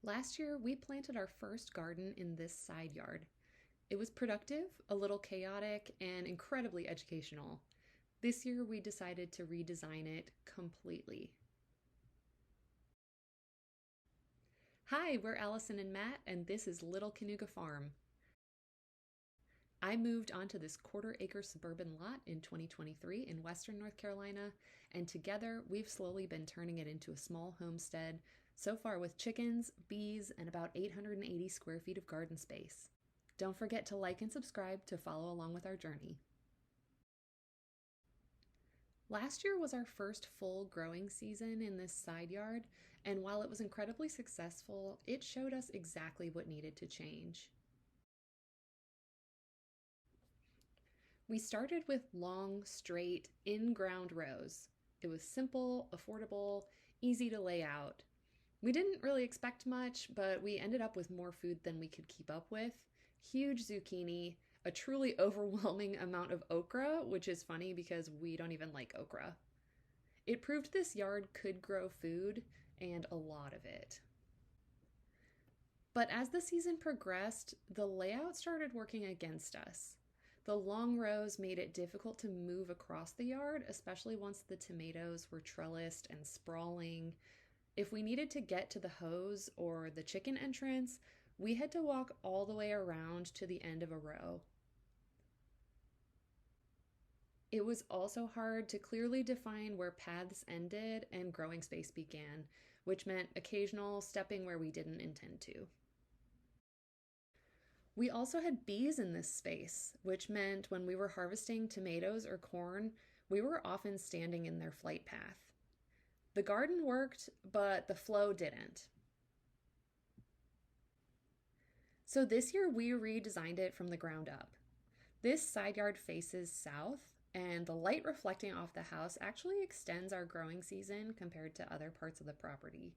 Last year, we planted our first garden in this side yard. It was productive, a little chaotic, and incredibly educational. This year, we decided to redesign it completely. Hi, we're Allison and Matt, and this is Little Kanuga Farm. I moved onto this quarter-acre suburban lot in 2023 in western North Carolina, and together we've slowly been turning it into a small homestead, so far with chickens, bees, and about 880 square feet of garden space. Don't forget to like and subscribe to follow along with our journey. Last year was our first full growing season in this side yard, and while it was incredibly successful, it showed us exactly what needed to change. We started with long, straight, in-ground rows. It was simple, affordable, easy to lay out. We didn't really expect much, but we ended up with more food than we could keep up with. Huge zucchini, a truly overwhelming amount of okra, which is funny because we don't even like okra. It proved this yard could grow food, and a lot of it. But as the season progressed, the layout started working against us. The long rows made it difficult to move across the yard, especially once the tomatoes were trellised and sprawling. If we needed to get to the hose or the chicken entrance, we had to walk all the way around to the end of a row. It was also hard to clearly define where paths ended and growing space began, which meant occasional stepping where we didn't intend to. We also had bees in this space, which meant when we were harvesting tomatoes or corn, we were often standing in their flight path. The garden worked, but the flow didn't. So this year we redesigned it from the ground up. This side yard faces south, and the light reflecting off the house actually extends our growing season compared to other parts of the property.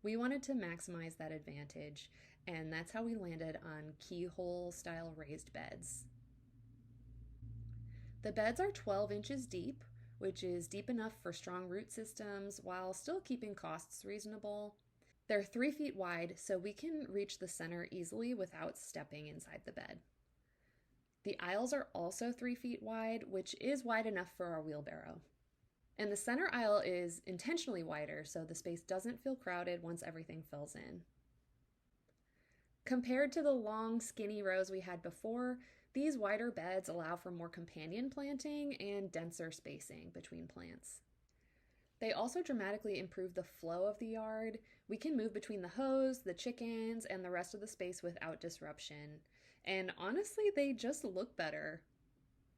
We wanted to maximize that advantage, and that's how we landed on keyhole-style raised beds. The beds are 12 inches deep, which is deep enough for strong root systems while still keeping costs reasonable. They're 3 feet wide, so we can reach the center easily without stepping inside the bed. The aisles are also 3 feet wide, which is wide enough for our wheelbarrow. And the center aisle is intentionally wider, so the space doesn't feel crowded once everything fills in. Compared to the long, skinny rows we had before, these wider beds allow for more companion planting and denser spacing between plants. They also dramatically improve the flow of the yard. We can move between the hose, the chickens, and the rest of the space without disruption. And honestly, they just look better.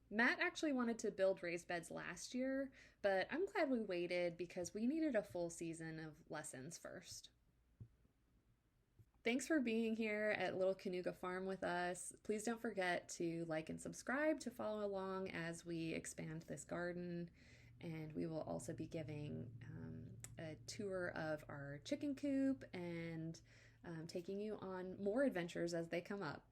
Matt actually wanted to build raised beds last year, but I'm glad we waited because we needed a full season of lessons first. Thanks for being here at Little Kanuga Farm with us. Please don't forget to like and subscribe to follow along as we expand this garden. And we will also be giving a tour of our chicken coop and taking you on more adventures as they come up.